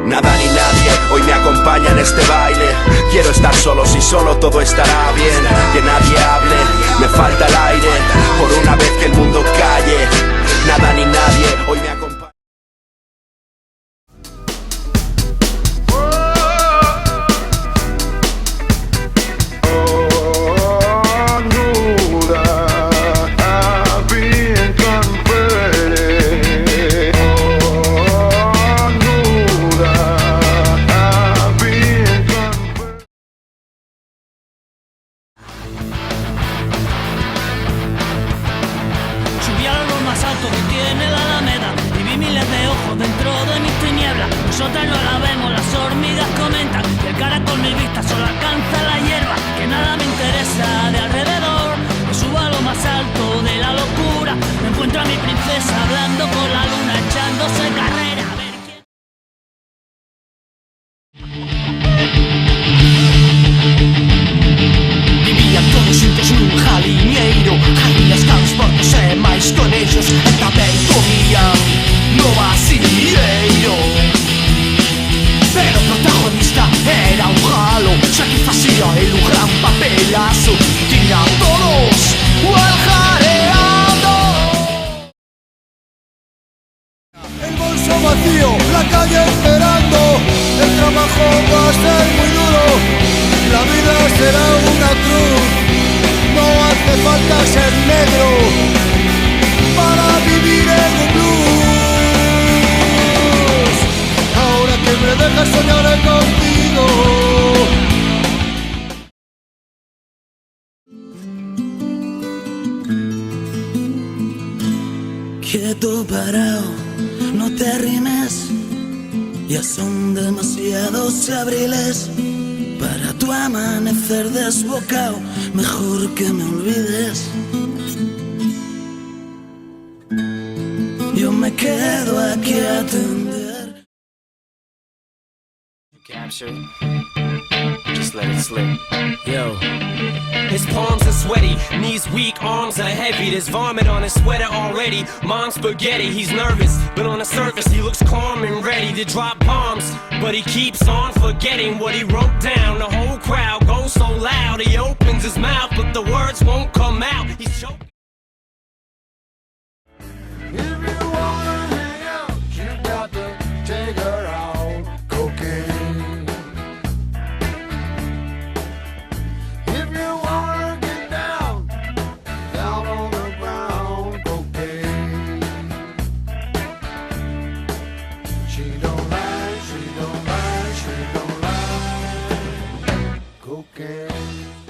Nada ni nadie hoy me acompaña en este baile. Quiero estar solo, si solo todo estará bien. Que nadie hable, me falta el aire. Por una vez que el mundo calle. Nada ni nadie hoy me acompaña. Que tiene la alameda y vi miles de ojos dentro de mis tinieblas. Nosotras no la vemos, las hormigas comentan que el caracol mi vista solo alcanza la hierba, que nada me interesa de alrededor. Me subo a lo más alto de la locura, me encuentro a mi princesa hablando con la luna, echándose carrera. A ver quién... Vivían todos juntos nun jaliñeiro. Jardín cans porcos e máis con ellos. E tamén comían no vacieiro. Pero o protagonista era un galo, xa que facía el un gran papelazo. Tiñan todos o aljareado. El bolso vacío, la calle esperando. El trabajo va a ser muy duro. La vida será una cruz. No hace falta ser negro para vivir en un blues. Ahora que me dejas soñar contigo. Quieto parado, no te arrimes. Ya son demasiados abriles para tu amanecer desbocado. Mejor que me olvides. Yo me quedo aquí a atender. Capture it. Just let it slip. Yo. His palms are sweaty, knees weak, arms are heavy. There's vomit on his sweater already. Mom's spaghetti, he's nervous, but on the surface he looks calm and ready to drop bombs. But he keeps on forgetting what he wrote down. The whole crowd goes so loud, he opens his mouth, but the words won't come out. He's choking. If you wanna hang out, you got to take her out. Cocaine. If you wanna get down, down on the ground. Cocaine. She don't lie, she don't lie, she don't lie. Cocaine.